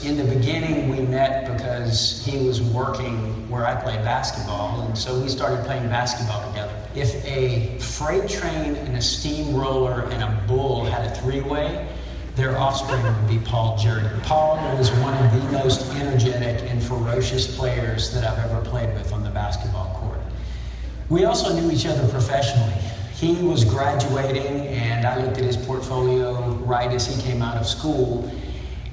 In the beginning, we met because he was working where I played basketball, and so we started playing basketball together. If a freight train and a steamroller and a bull had a three-way, their offspring would be Paul Jurdy. Paul was one of the most energetic and ferocious players that I've ever played with on the basketball court. We also knew each other professionally. He was graduating, and I looked at his portfolio right as he came out of school,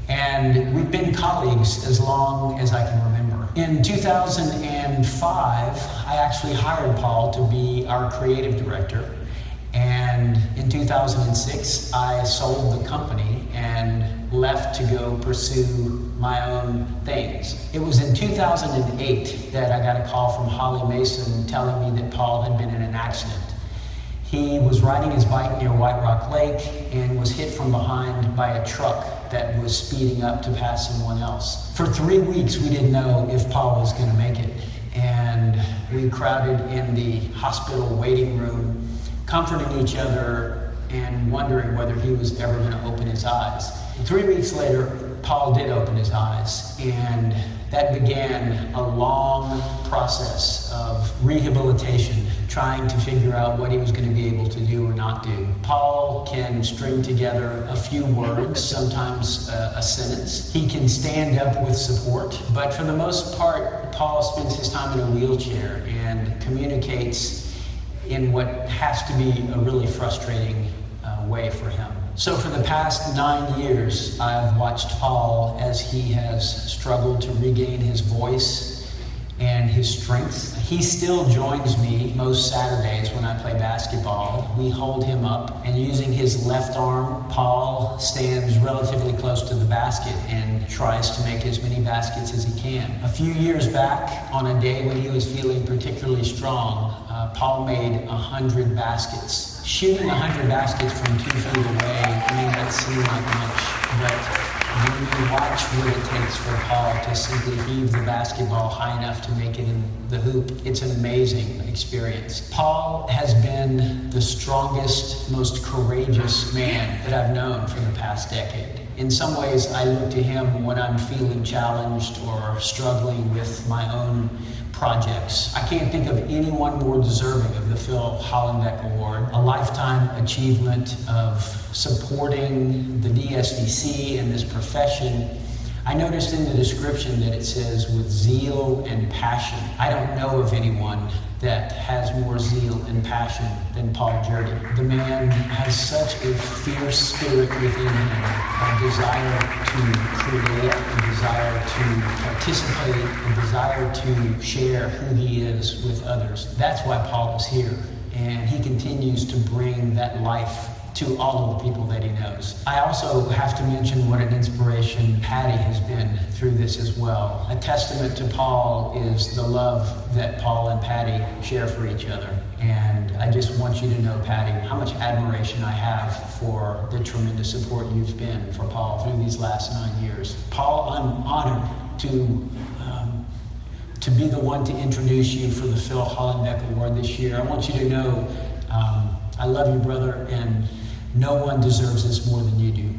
and we've been colleagues as long as I can remember. In 2005, I actually hired Paul to be our creative director. And in 2006, I sold the company and left to go pursue my own things. It was in 2008 that I got a call from Holly Mason telling me that Paul had been in an accident. He was riding his bike near White Rock Lake and was hit from behind by a truck that was speeding up to pass someone else. For 3 weeks, we didn't know if Paul was going to make it. And we crowded in the hospital waiting room, comforting each other and wondering whether he was ever going to open his eyes. 3 weeks later, Paul did open his eyes, and that began a long process of rehabilitation, trying to figure out what he was going to be able to do or not do. Paul can string together a few words, sometimes a sentence. He can stand up with support, but for the most part, Paul spends his time in a wheelchair and communicates in what has to be a really frustrating way for him. So for the past 9 years, I've watched Paul as he has struggled to regain his voice and his strength. He still joins me most Saturdays when I play basketball. We hold him up, and using his left arm, Paul stands relatively close to the basket and tries to make as many baskets as he can. A few years back, on a day when he was feeling particularly strong, Paul made 100 baskets. Shooting 100 baskets from 2 feet away may not seem like much, but when you watch what it takes for Paul to simply heave the basketball high enough to make it in the hoop, it's an amazing experience. Paul has been the strongest, most courageous man that I've known for the past decade. In some ways, I look to him when I'm feeling challenged or struggling with my own projects. I can't think of anyone more deserving of the Phil Hollenbeck Award, a lifetime achievement of supporting the DSVC and this profession. I noticed in the description that it says with zeal and passion. I don't know of anyone that has more zeal and passion than Paul Jurdy. The man has such a fierce spirit within him, a desire to create, a desire to participate, a desire to share who he is with others. That's why Paul is here, and he continues to bring that life to all of the people that he knows. I also have to mention what an inspiration Patty has been through this as well. A testament to Paul is the love that Paul and Patty share for each other. And I just want you to know, Patty, how much admiration I have for the tremendous support you've been for Paul through these last 9 years. Paul, I'm honored to be the one to introduce you for the Phil Hollenbeck Award this year. I want you to know I love you, brother, and no one deserves this more than you do.